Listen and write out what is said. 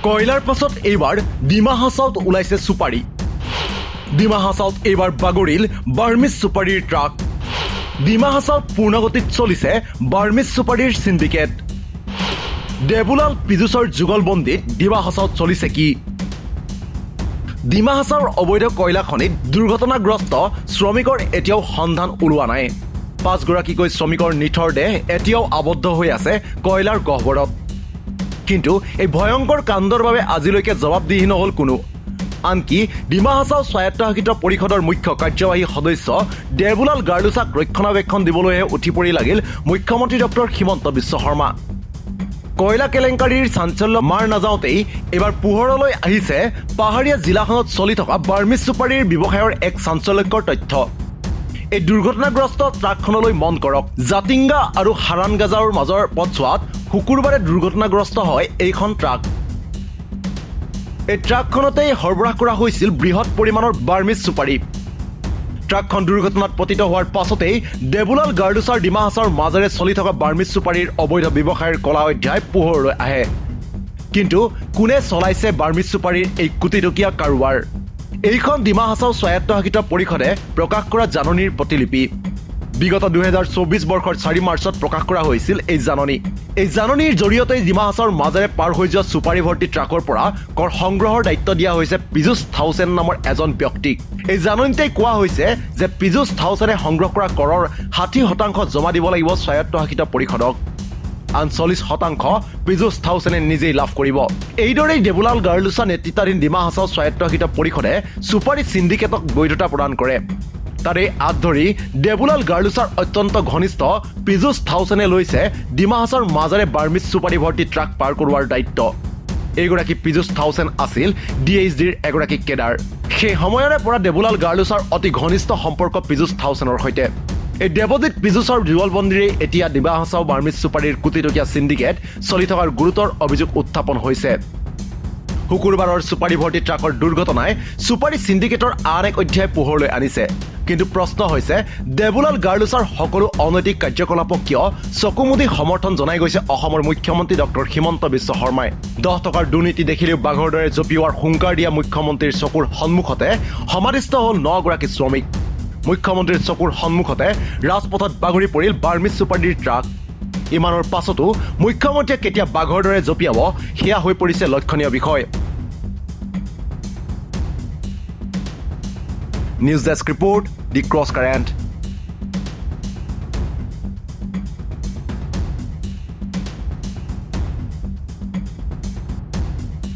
কয়লাৰ পাছত এইবাৰ ডিমা হাছাওত ওলাইছে সুপাৰী। ডিমা হাছাওত এইবাৰ বাগৰিল বাৰ্মিজ সুপাৰীৰ ট্ৰাক। ডিমা হাছাওত পূৰ্ণগতিত চলিছে বাৰ্মিজ সুপাৰীৰ সিন্ডিকেট। দেবুলাল পীযুষৰ যুগলবন্দীত ডিমা হাছাওত চলিছে কি? ডিমা হাছাওৰ অবৈধ কয়লা খনিত দুৰ্ঘটনাগ্ৰস্ত শ্ৰমিকৰ এতিয়াও সন্ধান ওলোৱা নাই। 5 গৰাকীকৈ শ্ৰমিকৰ নিথৰ দেহ এতিয়াও আবদ্ধ হৈ আছে কয়লাৰ গহ্বৰত। কিন্তু এই ভয়ংকৰ কাণ্ডৰ বাবে আজিলৈকে জবাবদিহি নহল কোনো। আনকি ডিমা হাছাও স্বায়ত্তশাসিত পৰিষদৰ মুখ্য কাৰ্যবাহী সদস্য দেবুলাল গাৰ্লুছাক ৰক্ষণাবেক্ষণ দিবলৈহে উঠি পৰি লাগিল মুখ্যমন্ত্ৰী ডক্টৰ হিমন্ত বিশ্ব শৰ্মা। কয়লা কেলেংকাৰীৰ চাঞ্চল্য মাৰ নাযাওঁতেই এইবাৰ পোহৰলৈ আহিছে পাহাৰীয়া জিলাখনত চলি থকা বাৰ্মিজ সুপাৰীৰ ব্যৱসায়ৰ এক চাঞ্চল্যকৰ তথ্য। এই দুৰ্ঘটনাগ্ৰস্ত ট্ৰাকখনলৈ মন কৰক। জাতিংগা আৰু হাৰানগাজাৰ মাজৰ পথছোৱাত শুকুৰবাৰে দুৰ্ঘটনাগ্ৰস্ত হয় এইখন ট্ৰাক। এই ট্ৰাকখনতেই সৰবৰাহ কৰা হৈছিল বৃহৎ পৰিমাণৰ বাৰ্মিজ সুপাৰী। ট্ৰাকখন দুৰ্ঘটনাত পতিত হোৱাৰ পাছতেই দেবুলাল গাৰ্লুছাৰ ডিমা হাছাওৰ মাজেৰে চলি থকা বাৰ্মিজ সুপাৰীৰ অবৈধ ব্যৱসায়ৰ কলা অধ্যায় পোহৰলৈ আহে। কিন্তু কোনে চলাইছে বাৰ্মিজ সুপাৰীৰ এই কোটিটকীয়া কাৰোবাৰ? এইখন ডিমা হাছাও স্বায়ত্তশাসিত পৰিষদে প্ৰকাশ কৰা জাননীৰ প্ৰতিলিপি। বিগত 2024 বৰ্ষৰ 4 মাৰ্চত প্ৰকাশ কৰা হৈছিল এই জাননী। এই জাননীৰ জৰিয়তে ডিমা হাছাওৰ মাজেৰে পাৰ হৈ যোৱা সুপাৰী ভৰ্তি ট্ৰাকৰ পৰা কৰ সংগ্ৰহৰ দায়িত্ব দিয়া হৈছে পীযুষ থাউচেন নামৰ এজন ব্যক্তিক। এই জাননীতে কোৱা হৈছে যে পীযুষ থাউচেনে সংগ্ৰহ কৰা কৰৰ 60% জমা দিব লাগিব স্বায়ত্তশাসিত পৰিষদক। আন 40% পীযুষ থাউচেনে নিজেই লাভ কৰিব। এইদৰেই দেবুলাল গাৰ্লুছা নেতৃত্বাধীন ডিমা হাছাও স্বায়ত্তশাসিত পৰিষদে সুপাৰী সিন্ডিকেটক বৈধতা প্ৰদান কৰে। তাৰে আঁত ধৰি দেবুলাল গাৰ্লুছাৰ অত্যন্ত ঘনিষ্ঠ পীযুষ থাউচেনে লৈছে ডিমা হাছাওৰ মাজেৰে বাৰ্মিজ সুপাৰী ভৰ্তি ট্ৰাক পাৰ কৰোৱাৰ দায়িত্ব। এইগৰাকী পীযুষ থাউচেন আছিল DHDৰ এগৰাকী কেডাৰ। সেই সময়ৰে পৰা দেবুলাল গাৰ্লুছাৰ অতি ঘনিষ্ঠ সম্পৰ্ক পীযুষ থাউচেনৰ সৈতে। এই দেৱজিৎ পীযুষৰ যুগলবন্দীৰে এতিয়া ডিমা হাছাও বাৰ্মিজ সুপাৰীৰ কোটিটকীয়া সিন্ডিকেট চলি থকাৰ গুৰুতৰ অভিযোগ উত্থাপন হৈছে। শুকুৰবাৰৰ সুপাৰী ভৰ্তি ট্ৰাকৰ দুৰ্ঘটনাই সুপাৰী সিন্ডিকেটৰ আন এক অধ্যায় পোহৰলৈ আনিছে। কিন্তু প্ৰশ্ন হৈছে দেবুলাল গাৰ্লুছাৰ সকলো অনৈতিক কাৰ্যকলাপক কিয় চকুমুদি সমৰ্থন জনাই গৈছে অসমৰ মুখ্যমন্ত্ৰী ডক্টৰ হিমন্ত বিশ্ব শৰ্মাই? 10 টকাৰ দুৰ্নীতি দেখিলেও বাঘৰ দৰে জঁপিওৱাৰ হুংকাৰ দিয়া মুখ্যমন্ত্ৰীৰ চকুৰ সন্মুখতে সমাধিস্থ হ'ল 9 গৰাকী শ্ৰমিক। মুখ্যমন্ত্ৰীৰ চকুৰ সন্মুখতে ৰাজপথত বাগৰি পৰিল বাৰ্মিজ সুপাৰীৰ ট্ৰাক। ইমানৰ পাছতো মুখ্যমন্ত্ৰীয়ে কেতিয়া বাঘৰ দৰে জঁপিয়াব সেয়া হৈ পৰিছে লক্ষণীয় বিষয়। নিউজ ডেস্ক ৰিপৰ্ট, দি ক্ৰছ কাৰেণ্ট।